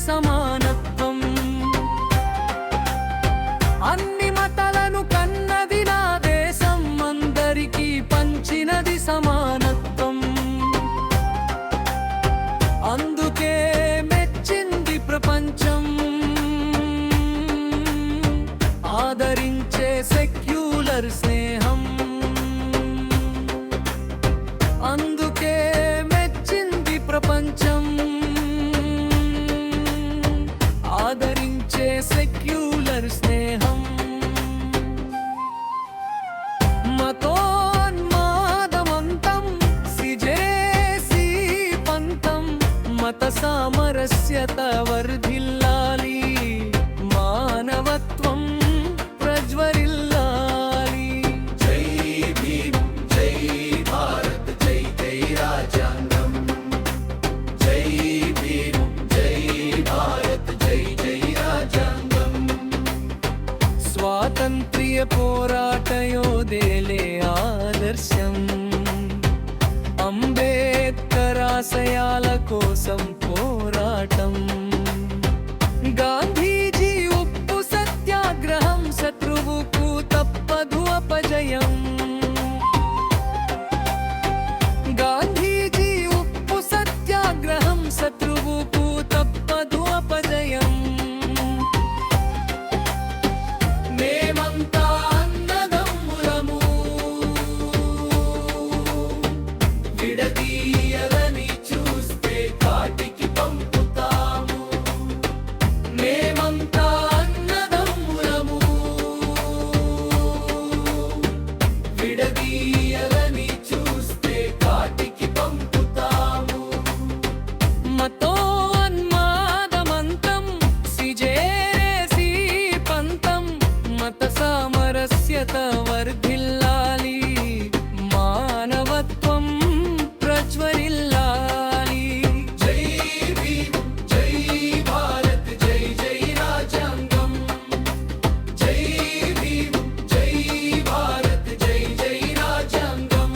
సమానత్వం. అన్ని మతాలను కన్నది నా దేశం, అందరికీ పంచినది సమానత్వం. అందుకే మెచ్చింది ప్రపంచం, ఆదరించే సెక్యులర్ స్నేహం. అందుకే మెచ్చింది ప్రపంచం, ఆదరించే సెక్యులర్ స్నేహం. మతోన్మాదమంతం సిజేసి పంతం, మత సామరస్యత వర్ధిల్లాలి, మానవత్వం ప్రజ్వరిల్లాలి. జై భీమ్, జై భారత్, జై జై రాజ్యాంగం. జై భీమ్, జై భారత్, జై జై రాజ్యాంగం. స్వాతంత్ర్య పోరాట యోధులే ఆదర్శం, అంబేద్కర్ ఆశయాల కోసం పోరాటం. గాంధీజీ ఉప్పు సత్యాగ్రహం, శత్రువుకు తప్పదు అపజయం. గాంధీజీ ఉప్పు సత్యాగ్రహం, శత్రువుకు తప్పదు అపజయం. మేమంతా అన్నదమ్ములము, విడదీయలని చూస్తే కాటికి పంపుతాము. మేమంతా అన్నదమ్ములము, విడదీయలని చూస్తే కాటికి పంపుతాము. మతోన్మాదమంతం సిజేసి పంతం, మత సామరస్యత వర్ధిల్లాలి, మానవత్వం ప్రజ్వరిల్లాలి. జై భీమ్, జై భారత్, జై జై రాజ్యాంగం. జై భీమ్, జై భారత్, జై జై రాజ్యాంగం.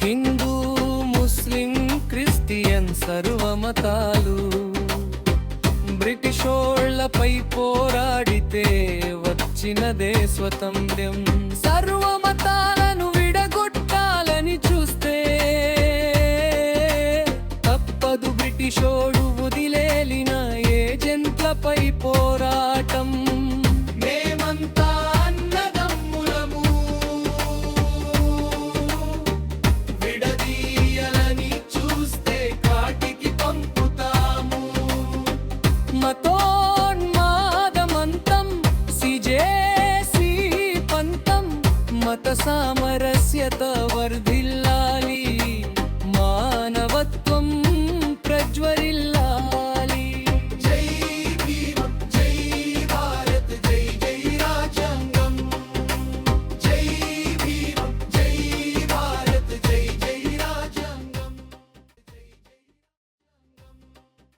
హిందూ, ముస్లిం, క్రిస్టియన్ సర్వమతాలు బ్రిటిషోళ్లపై పోరాడితే వచ్చినదే స్వతంత్ర్యం. సర్వమతాలను విడగొట్టాలని చూస్తే తప్పదు బ్రిటిషోడు వదిలేలిన ఏజెంట్లపై పోరాటం. మేమంతా అన్నదమ్ములము, విడదీయలని చూస్తే కాటికి పంపుతాము. మతోన్మాదమంతం సిజేసి పంతం, మత సామరస్యత